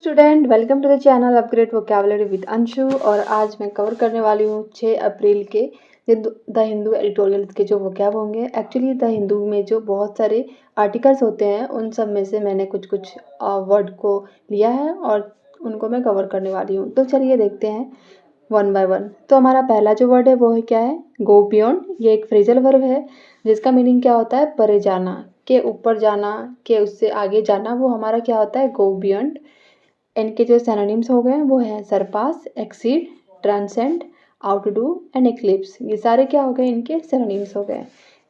Student welcome to the channel upgrade vocabulary with Anshu. और आज मैं कवर करने वाली हूँ 6 अप्रैल के द हिंदू एडिटोरियल के जो वोकैब होंगे। एक्चुअली द हिंदू में जो बहुत सारे आर्टिकल्स होते हैं उन सब में से मैंने कुछ वर्ड को लिया है और उनको मैं कवर करने वाली हूँ। तो चलिए देखते हैं वन बाय वन। तो हमारा पहला जो वर्ड है वो है क्या है, गो बियॉन्ड। ये एक फ्रेजल वर्ब है जिसका मीनिंग क्या होता है, परे जाना, के ऊपर जाना, के उससे आगे जाना, वो हमारा क्या होता है, गो बियॉन्ड। इनके जो सिनोनिम्स हो गए वो हैं surpass, exceed, transcend, outdo and eclipse. ये सारे क्या हो गए, इनके सिनोनिम्स हो गए।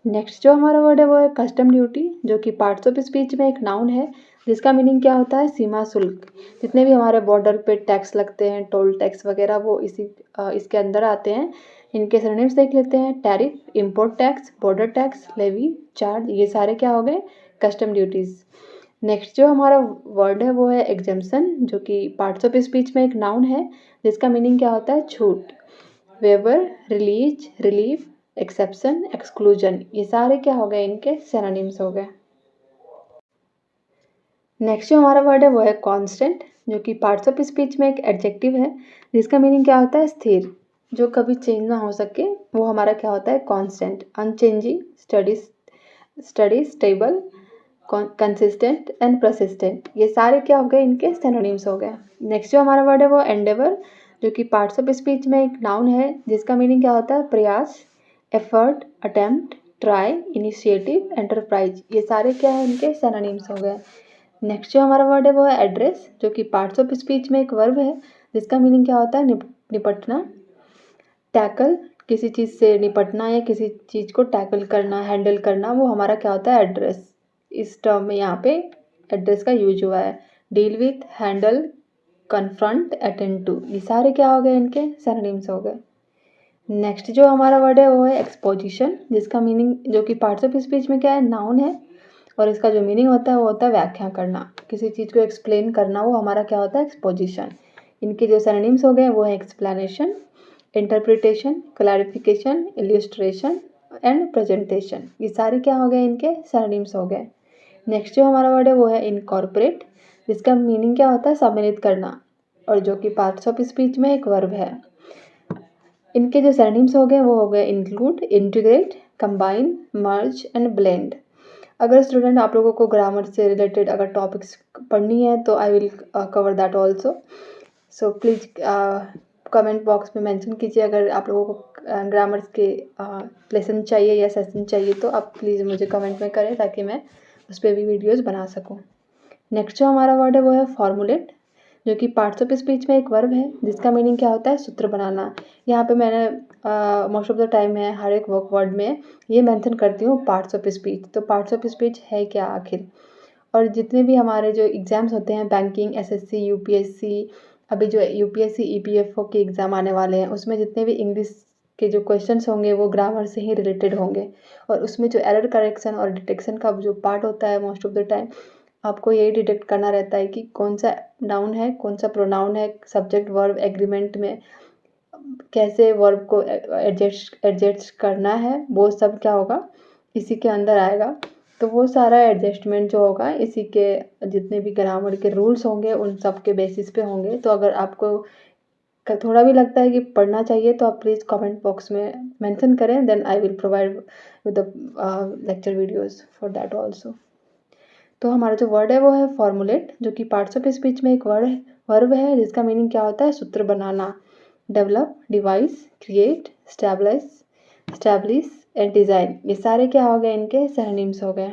नेक्स्ट जो हमारा वर्ड है वो है कस्टम ड्यूटी, जो कि पार्ट्स ऑफ स्पीच में एक नाउन है जिसका मीनिंग क्या होता है, सीमा शुल्क। जितने भी हमारे बॉर्डर पे टैक्स लगते हैं, टोल टैक्स वगैरह, वो इसके अंदर आते हैं। इनके सिनोनिम्स देख लेते हैं, tariff, import tax, border tax, levy, charge. ये सारे क्या हो गए, कस्टम ड्यूटीज़। नेक्स्ट जो हमारा वर्ड है वो है एग्जेम्पशन, जो कि पार्ट्स ऑफ स्पीच में एक नाउन है जिसका मीनिंग क्या होता है, छूट। Waiver, release, relief, exception, exclusion. ये सारे क्या हो गए, इनके सिनोनिम्स हो गए। नेक्स्ट जो हमारा वर्ड है वो है कांस्टेंट, जो कि पार्ट्स ऑफ स्पीच में एक एडजेक्टिव है जिसका मीनिंग क्या होता है, स्थिर, जो कभी चेंज ना हो सके, वो हमारा क्या होता है, constant. Unchanging, study, stable, consistent and persistent. ये सारे क्या हो गए, इनके सिनोनिम्स हो गए। नेक्स्ट जो हमारा वर्ड है वो एंडेवर, जो कि पार्ट्स ऑफ स्पीच में एक नाउन है जिसका मीनिंग क्या होता है, प्रयास, effort, attempt, try, initiative, enterprise. ये सारे क्या है, इनके सिनोनिम्स हो गए। नेक्स्ट जो हमारा वर्ड है वो है एड्रेस, जो कि पार्ट्स ऑफ स्पीच में एक वर्ब है जिसका मीनिंग क्या होता है, निपटना, टैकल, किसी चीज़ से निपटना या किसी चीज़ को टैकल करना, हैंडल करना, वो हमारा क्या होता है, एड्रेस। इस टर्म में यहाँ पे एड्रेस का यूज हुआ है। Deal with, handle, confront, attend to. ये सारे क्या हो गए, इनके सिनोनिम्स हो गए। नेक्स्ट जो हमारा वर्ड है वो है एक्सपोजिशन, जिसका मीनिंग, जो कि पार्ट्स ऑफ स्पीच में क्या है, नाउन है, और इसका जो मीनिंग होता है वो होता है व्याख्या करना, किसी चीज़ को एक्सप्लेन करना, वो हमारा क्या होता है, एक्सपोजिशन। इनके जो सिनोनिम्स हो गए वो है explanation, interpretation, clarification, illustration and presentation. ये सारे क्या हो गए, इनके सिनोनिम्स हो गए। नेक्स्ट जो हमारा वर्ड है वो है इनकॉर्पोरेट, जिसका मीनिंग क्या होता है, सम्मिलित करना, और जो कि पार्ट्स ऑफ स्पीच में एक वर्ब है। इनके जो सिनोनिम्स हो गए वो हो गए include, integrate, combine, merge and blend. अगर स्टूडेंट आप लोगों को ग्रामर से रिलेटेड अगर टॉपिक्स पढ़नी है तो I will cover that also. So please comment box में मेंशन कीजिए अगर आप लोगों को ग्रामर के लेसन चाहिए या सेशन चाहिए, तो आप प्लीज़ मुझे कमेंट में करें ताकि मैं उस पर भी वीडियोस बना सकूं। नेक्स्ट जो हमारा वर्ड है वो है फॉर्मुलेट, जो कि पार्ट्स ऑफ स्पीच में एक वर्ब है जिसका मीनिंग क्या होता है, सूत्र बनाना। यहाँ पे मैंने मोस्ट ऑफ द टाइम मैं हर एक वर्ड में ये मेंशन करती हूँ पार्ट्स ऑफ स्पीच। तो पार्ट्स ऑफ स्पीच है क्या आखिर। और जितने भी हमारे जो एग्ज़ाम्स होते हैं, बैंकिंग, एसएससी, यूपीएससी, अभी जो यूपीएससी ईपीएफओ के एग्ज़ाम आने वाले हैं, उसमें जितने भी इंग्लिश के जो क्वेश्चंस होंगे वो ग्रामर से ही रिलेटेड होंगे। और उसमें जो एरर करेक्शन और डिटेक्शन का जो पार्ट होता है, मोस्ट ऑफ द टाइम आपको यही डिटेक्ट करना रहता है कि कौन सा नाउन है, कौन सा प्रोनाउन है, सब्जेक्ट वर्ब एग्रीमेंट में कैसे वर्ब को एडजस्ट करना है, वो सब क्या होगा, इसी के अंदर आएगा। तो वो सारा एडजस्टमेंट जो होगा इसी के, जितने भी ग्रामर के रूल्स होंगे उन सब के बेसिस पे होंगे। तो अगर आपको थोड़ा भी लगता है कि पढ़ना चाहिए तो आप प्लीज़ कमेंट बॉक्स में मेंशन करें, then I will provide with the lecture videos for that also. तो हमारा जो वर्ड है वो है फॉर्मुलेट, जो कि पार्ट्स ऑफ स्पीच में एक वर्ब है जिसका मीनिंग क्या होता है, सूत्र बनाना, develop, devise, create, establish and design. ये सारे क्या हो गए, इनके सिनोनिम्स हो गए।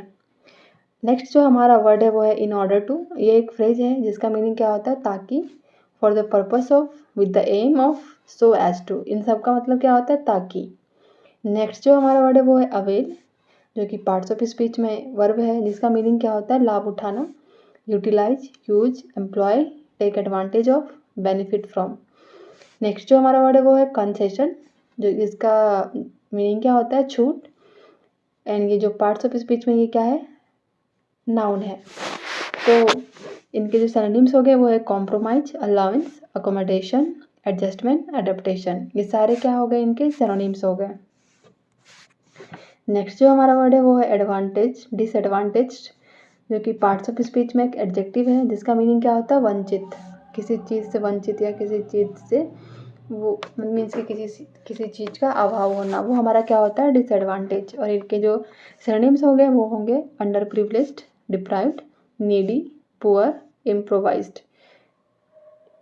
नेक्स्ट जो हमारा वर्ड है वो है इन ऑर्डर टू। ये एक फ्रेज है जिसका मीनिंग क्या होता है, ताकि, for the purpose of, with the aim of, so as to. इन सब का मतलब क्या होता है, ताकि। नेक्स्ट जो हमारा वर्ड है वो है अवेल, जो कि पार्ट्स ऑफ स्पीच में वर्ब है जिसका मीनिंग क्या होता है, लाभ उठाना, utilise, use, employ, take advantage of, benefit from. Next जो हमारा वर्ड है वो है कंसेशन, जो जिसका मीनिंग क्या होता है, छूट। एंड ये जो पार्ट्स ऑफ स्पीच में ये क्या है, नाउन है। तो इनके जो सिनोनिम्स हो गए वो है compromise, allowance, accommodation, adjustment, adaptation. ये सारे क्या हो गए, इनके सिनोनिम्स हो गए। नेक्स्ट जो हमारा वर्ड है वो है एडवांटेज, डिसएडवांटेज, जो कि पार्ट्स ऑफ स्पीच में एक एडजेक्टिव है जिसका मीनिंग क्या होता है, वंचित। किसी चीज़ से वंचित या किसी चीज़ से वो मीन्स कि किसी चीज़ का अभाव होना, वो हमारा क्या होता है डिसएडवांटेज। और इनके जो सिनोनिम्स हो गए वो होंगे under privileged, deprived, needy, poor, improvised,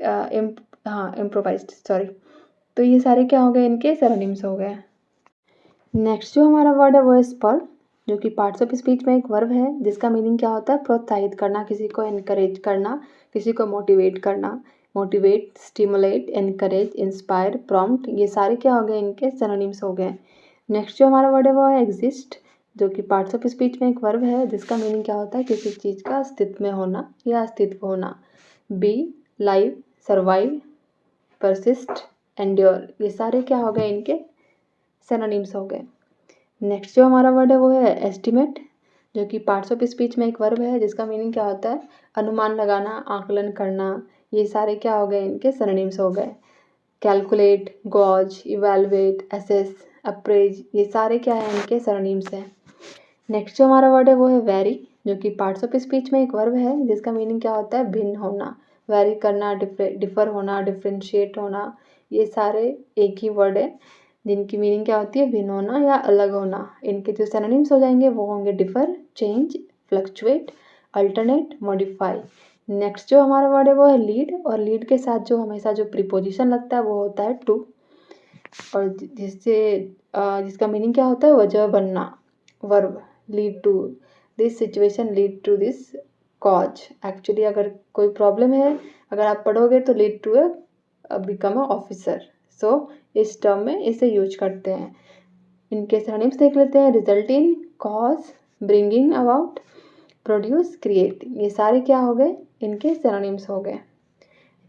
improvised sorry. तो ये सारे क्या हो गए, इनके सिनोनिम्स हो गए। नेक्स्ट जो हमारा वर्ड है वो है स्पर, जो कि पार्ट्स ऑफ स्पीच में एक वर्ब है जिसका मीनिंग क्या होता है प्रोत्साहित करना, किसी को एनकरेज करना, किसी को मोटिवेट करना। Motivate, stimulate, encourage, inspire, prompt, ये सारे क्या हो गए, इनके सिनोनिम्स हो गए। नेक्स्ट जो हमारा वर्ड है वो है एग्जिस्ट, जो कि पार्ट्स ऑफ स्पीच में एक वर्ब है जिसका मीनिंग क्या होता है किसी चीज़ का अस्तित्व में होना या अस्तित्व होना। Be, live, survive, persist, endure, ये सारे क्या हो गए, इनके सिनोनिम्स हो गए। नेक्स्ट जो हमारा वर्ड है वो है एस्टिमेट, जो कि पार्ट्स ऑफ स्पीच में एक वर्ब है जिसका मीनिंग क्या होता है अनुमान लगाना, आकलन करना। ये सारे क्या हो गए, इनके सिनोनिम्स हो गए। Calculate, gauge, evaluate, assess, appraise, ये सारे क्या है, इनके सिनोनिम्स हैं। नेक्स्ट जो हमारा वर्ड है वो है वेरी, जो कि पार्ट्स ऑफ स्पीच में एक वर्ब है जिसका मीनिंग क्या होता है भिन्न होना, वेरी करना, डिफर होना, डिफ्रेंशिएट होना। ये सारे एक ही वर्ड है जिनकी मीनिंग क्या होती है भिन्न होना या अलग होना। इनके जो सिनोनिम्स हो जाएंगे वो होंगे differ, change, fluctuate, alternate, modify. Next जो हमारा वर्ड है वो है लीड, और लीड के साथ जो हमेशा जो प्रीपोजिशन लगता है वो होता है टू, और जिसका मीनिंग क्या होता है वजह बनना, verb, lead to this situation, lead to this cause. Actually अगर कोई प्रॉब्लम है, अगर आप पढ़ोगे तो lead to become a officer. So इस टर्म में इसे यूज करते हैं। इनके सिनोनिम्स देख लेते हैं, result in, cause, bringing about, produce, create, ये सारे क्या हो गए, इनके सिनोनिम्स हो गए।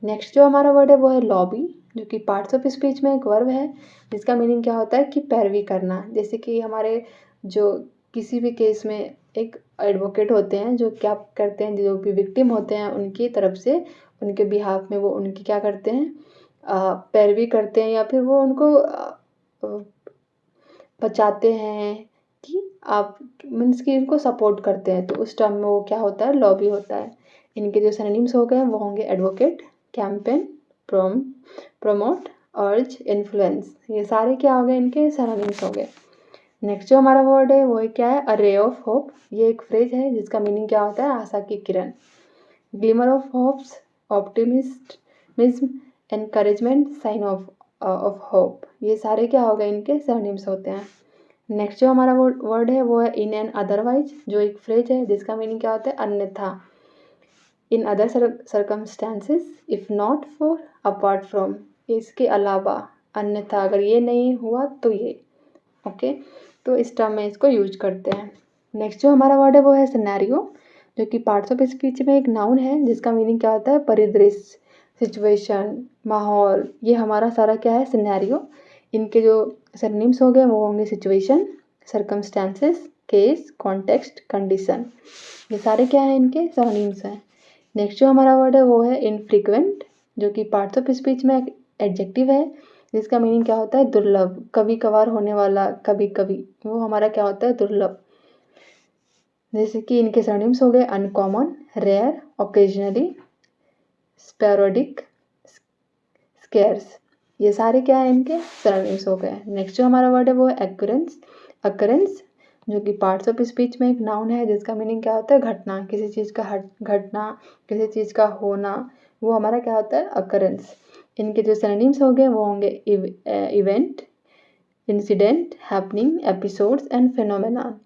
नेक्स्ट जो हमारा वर्ड है वो है लॉबी, जो कि पार्ट्स ऑफ स्पीच में एक वर्ब है जिसका मीनिंग क्या होता है कि पैरवी करना। जैसे कि हमारे जो किसी भी केस में एक एडवोकेट होते हैं जो क्या करते हैं, जो भी विक्टिम होते हैं उनकी तरफ से उनके बिहाफ में वो उनकी क्या करते हैं पैरवी करते हैं, या फिर वो उनको बचाते हैं कि आप मीन्स कि इनको सपोर्ट करते हैं, तो उस टर्म में वो क्या होता है लॉबी होता है। इनके जो सिनोनिम्स हो गए वो होंगे एडवोकेट, कैंपेन, प्रमोट, अर्ज, इन्फ्लुएंस, ये सारे क्या हो गए, इनके सिनोनिम्स हो गए। नेक्स्ट जो हमारा वर्ड है वो है क्या है, अ रे ऑफ होप। ये एक फ्रेज है जिसका मीनिंग क्या होता है आशा की किरण। Glimmer of hopes, optimism, encouragement, sign of hope, ये सारे क्या हो गए, इनके सिनोनिम्स होते हैं। नेक्स्ट जो हमारा वर्ड है वो है इन एन अदरवाइज, जो एक फ्रेज है जिसका मीनिंग क्या होता है अन्यथा, in other circumstances, if not for, apart from, इसके अलावा, अन्यथा, अगर ये नहीं हुआ तो ये। ओके, तो इस टर्म में इसको यूज करते हैं। नेक्स्ट जो हमारा वर्ड है वो है सिनेरियो, जो कि पार्ट्स ऑफ स्पीच में एक नाउन है जिसका मीनिंग क्या होता है परिदृश्य, सिचुएशन, माहौल, ये हमारा सारा क्या है सिनेरियो। इनके जो सिनोनिम्स हो गए वो होंगे situation, circumstances, case, context, condition, ये सारे क्या है, इनके सिनोनिम्स हैं। नेक्स्ट जो हमारा वर्ड है वो है इनफ्रीक्वेंट, जो कि पार्ट्स ऑफ स्पीच में एक एडजेक्टिव है जिसका मीनिंग क्या होता है दुर्लभ, कभी कभार होने वाला, कभी कभी, वो हमारा क्या होता है दुर्लभ। जैसे कि इनके सिनोनिम्स हो गए अनकॉमन, रेयर, ओकेजनली, स्पेरोडिक, स्केर्स, ये सारे क्या है, इनके सिनोनिम्स हो गए। नेक्स्ट जो हमारा वर्ड है वो है अकरेंस, अकरेंस, जो कि पार्ट्स ऑफ स्पीच में एक नाउन है जिसका मीनिंग क्या होता है घटना, किसी चीज़ का घटना, किसी चीज़ का होना, वो हमारा क्या होता है अकरेंस। इनके जो सिनोनिम्स हो गए वो होंगे event, incident, happening, episodes and phenomena,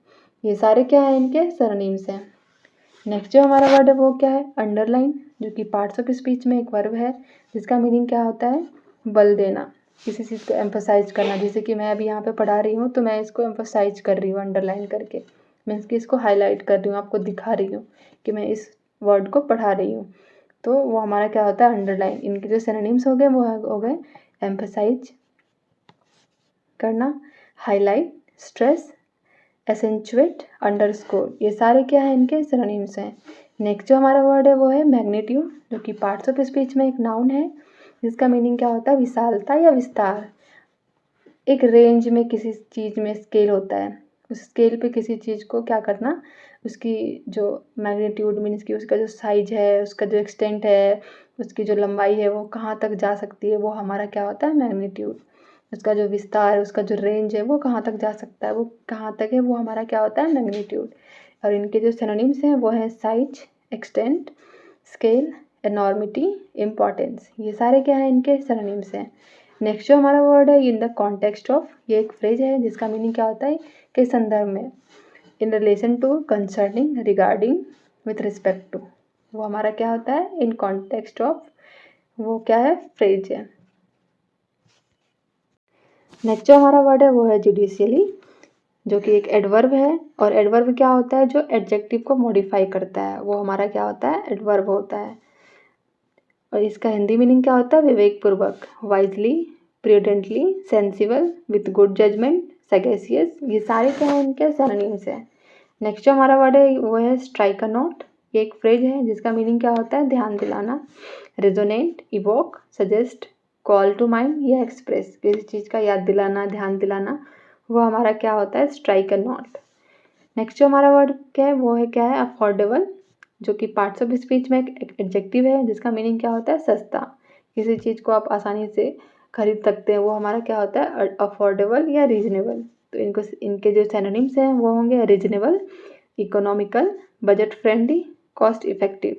ये सारे क्या है, इनके सिनोनिम्स हैं। नेक्स्ट जो हमारा वर्ड है वो क्या है अंडरलाइन, जो कि पार्ट्स ऑफ स्पीच में एक वर्ब है जिसका मीनिंग क्या होता है बल देना, किसी चीज़ को एम्फोसाइज करना। जैसे कि मैं अभी यहाँ पे पढ़ा रही हूँ तो मैं इसको एम्फोसाइज कर रही हूँ अंडरलाइन करके, मीन्स कि इसको हाईलाइट कर रही हूँ, आपको दिखा रही हूँ कि मैं इस वर्ड को पढ़ा रही हूँ, तो वो हमारा क्या होता है अंडरलाइन। इनके जो सिनोनिम्स हो गए वो हो गए एम्फोसाइज करना, हाईलाइट, स्ट्रेस, एसेंचुएट, अंडरस्कोर, ये सारे क्या है, इनके सिनोनिम्स हैं। नेक्स्ट जो हमारा वर्ड है वो है मैग्नीट्यूड, जो कि पार्ट्स ऑफ स्पीच में एक नाउन है जिसका मीनिंग क्या होता है विशालता या विस्तार। एक रेंज में किसी चीज़ में स्केल होता है, उस स्केल पे किसी चीज़ को क्या करना, उसकी जो मैग्नीट्यूड मीन्स कि उसका जो साइज है, उसका जो एक्सटेंट है, उसकी जो लंबाई है वो कहाँ तक जा सकती है, वो हमारा क्या होता है, मैग्नीट्यूड। उसका जो विस्तार, उसका जो रेंज है वो कहाँ तक जा सकता है, वो कहाँ तक है, वो हमारा क्या होता है, मैग्नीट्यूड। और इनके जो सिनोनिम्स हैं वो है साइज, एक्सटेंट, स्केल, एनॉर्मिटी, इम्पॉर्टेंस। ये सारे क्या है, इनके सिनोनिम्स हैं। नेक्स्ट जो हमारा वर्ड है, इन द कॉन्टेक्स्ट ऑफ, ये एक फ्रेज है जिसका मीनिंग क्या होता है, किस संदर्भ में, in relation to, concerning, regarding, with respect to. वो हमारा क्या होता है, इन कॉन्टेक्स्ट ऑफ, वो क्या है, फ्रेज है। नेक्स्ट जो हमारा वर्ड है वो है जुडिशियली, जो कि एक एडवर्ब है। और एडवर्ब क्या होता है, जो एडजेक्टिव को मॉडिफाई करता है, वो हमारा क्या होता है, एडवर्ब होता है। और इसका हिंदी मीनिंग क्या होता है, विवेकपूर्वक, wisely, prudently, sensible, with good judgement, sagacious. ये सारे क्या है, इनके सिनोनिम्स हैं। नेक्स्ट जो हमारा वर्ड है वो है स्ट्राइक अ नोट। ये एक फ्रेज है जिसका मीनिंग क्या होता है, ध्यान दिलाना, resonate, evoke, suggest, call to mind या एक्सप्रेस। किसी चीज़ का याद दिलाना, ध्यान दिलाना, वो हमारा क्या होता है, स्ट्राइक अ नोट। नेक्स्ट जो हमारा वर्ड क्या है वो है क्या है, अफोर्डेबल, जो कि पार्ट्स ऑफ स्पीच में एक एडजेक्टिव है जिसका मीनिंग क्या होता है, सस्ता। किसी चीज़ को आप आसानी से खरीद सकते हैं, वो हमारा क्या होता है, अफोर्डेबल या रीजनेबल। तो इनके जो सिनोनिम्स हैं वो होंगे reasonable, economical, budget friendly, cost effective.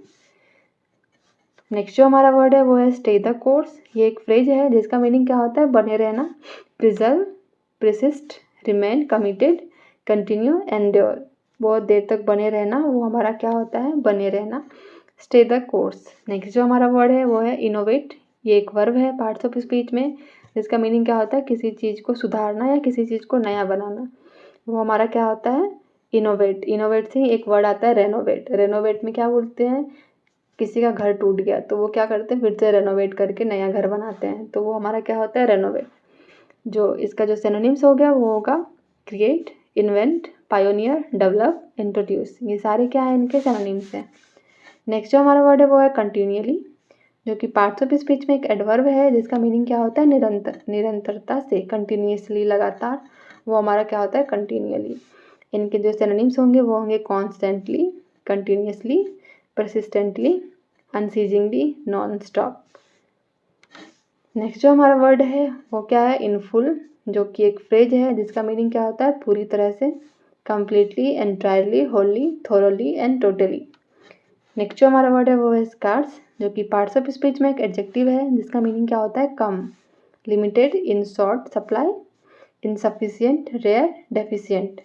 Next जो हमारा वर्ड है वो है स्टे द कोर्स। ये एक फ्रेज है जिसका मीनिंग क्या होता है, बने रहना, preserve, persist, remain, committed, continue, endure. बहुत देर तक बने रहना, वो हमारा क्या होता है, बने रहना, स्टे द कोर्स। नेक्स्ट जो हमारा वर्ड है वो है इनोवेट। ये एक वर्ब है पार्ट्स ऑफ स्पीच में जिसका मीनिंग क्या होता है, किसी चीज़ को सुधारना या किसी चीज़ को नया बनाना, वो हमारा क्या होता है, इनोवेट। इनोवेट से एक वर्ड आता है रेनोवेट। रेनोवेट में क्या बोलते हैं, किसी का घर टूट गया तो वो क्या करते हैं, फिर से रेनोवेट करके नया घर बनाते हैं, तो वो हमारा क्या होता है, रेनोवेट। जो इसका जो सिनोनिम्स हो गया वो होगा create, invent, pioneer, develop, introduce. ये सारे क्या है, इनके सिनोनिम्स हैं। नेक्स्ट जो हमारा वर्ड है वो है कंटिन्यूअली, जो कि पार्ट्स ऑफ स्पीच में एक एडवर्ब है जिसका मीनिंग क्या होता है, निरंतर, निरंतरता से, कंटिन्यूअसली, लगातार, वो हमारा क्या होता है, कंटिन्यूअली। इनके जो सिनोनिम्स होंगे वो होंगे constantly, continuously, persistently, unceasingly, non stop. Next जो हमारा वर्ड है वो क्या है, इन फुल, जो कि एक फ्रेज है जिसका मीनिंग क्या होता है, पूरी तरह से, completely, entirely, Holi, thoroughly and totally. Next जो हमारा वर्ड है वो है स्कार्स, जो कि पार्ट्स ऑफ स्पीच में एक एडजेक्टिव है जिसका मीनिंग क्या होता है, कम, limited, in short supply, insufficient, rare, deficient.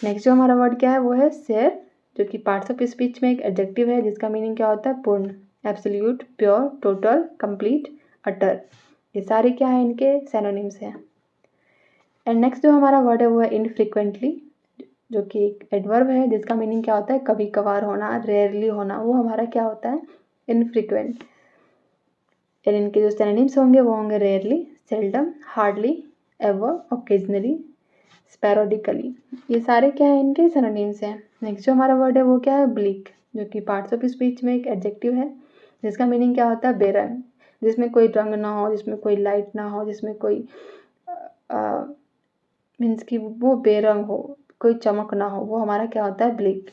Next जो हमारा वर्ड क्या है वो है शेयर, जो कि पार्ट्स ऑफ स्पीच में एक एडजेक्टिव है जिसका मीनिंग क्या होता है, पूर्ण, एब्सोल्यूट, प्योर, टोटल, कंप्लीट, अटर। ये सारे क्या है, इनके सिनोनिम्स हैं। एंड नेक्स्ट जो हमारा वर्ड है वो है इनफ्रीक्वेंटली, जो कि एक एडवर्ब है जिसका मीनिंग क्या होता है, कभी कभार होना, रेयरली होना, वो हमारा क्या होता है, इनफ्रीक्वेंट। और इनके जो सिनोनिम्स होंगे वो होंगे rarely, seldom, hardly, ever, occasionally, sporadically. ये सारे क्या है, इनके सिनोनिम्स हैं। नेक्स्ट जो हमारा वर्ड है वो क्या है, ब्लिक, जो कि पार्ट्स ऑफ स्पीच में एक एडजेक्टिव है जिसका मीनिंग क्या होता है, बेरंग, जिसमें कोई रंग ना हो, जिसमें कोई लाइट ना हो, जिसमें कोई मीन्स कि वो बेरंग हो, कोई चमक ना हो, वो हमारा क्या होता है, bleak.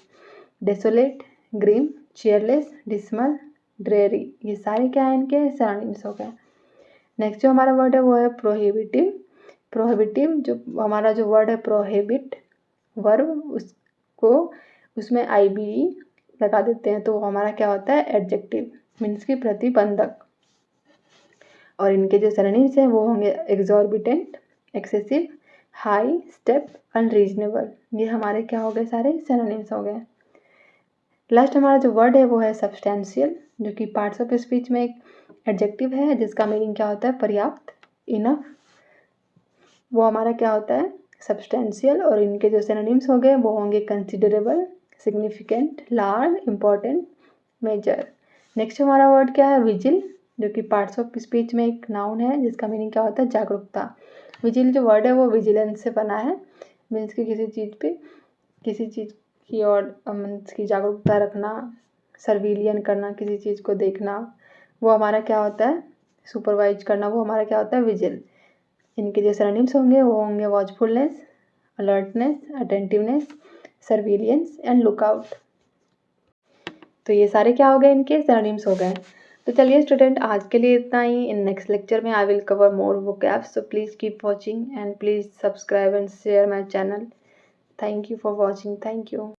Desolate, grim, cheerless, dismal, dreary. ये सारे क्या है, इनके सिनोनिम्स हो गए। नेक्स्ट जो हमारा वर्ड है वो है प्रोहिबिटिव। प्रोहिबिटिव, जो हमारा जो वर्ड है प्रोहिबिट वर्ब, उसको उसमें आई लगा देते हैं तो वो हमारा क्या होता है, एडजेक्टिव, मीन्स कि प्रतिबंधक। और इनके जो सिनोनिम्स हैं वो होंगे exorbitant, excessive, high, step, unreasonable. ये हमारे क्या हो गए, सारे सिनोनिम्स हो गए। लास्ट हमारा जो वर्ड है वो है सब्सटेंशियल, जो कि पार्ट्स ऑफ स्पीच में एक एडजेक्टिव है जिसका मीनिंग क्या होता है, पर्याप्त, इनफ, वो हमारा क्या होता है, सब्सटेंशियल। और इनके जो सिनोनिम्स हो गए वो होंगे considerable, significant, large, important, major. Next हमारा वर्ड क्या है, विजिल, जो कि पार्ट्स ऑफ स्पीच में एक नाउन है जिसका मीनिंग क्या होता है, जागरूकता। विजिल जो वर्ड है वो विजिलेंस से बना है, मीन्स कि किसी चीज़ पे, किसी चीज़ की ओर मीन्स की जागरूकता रखना, सर्विलियन करना, किसी चीज़ को देखना, वो हमारा क्या होता है, सुपरवाइज करना, वो हमारा क्या होता है, विजिल। इनके जो सिनोनिम्स होंगे वो होंगे watchfulness, alertness, attentiveness, surveillance and lookout. तो ये सारे क्या हो गए, इनके सिनोनिम्स हो गए। तो चलिए स्टूडेंट, आज के लिए इतना ही। इन नेक्स्ट लेक्चर में I will cover more vocabs, so please keep watching and please subscribe and share my channel. Thank you for watching. Thank you.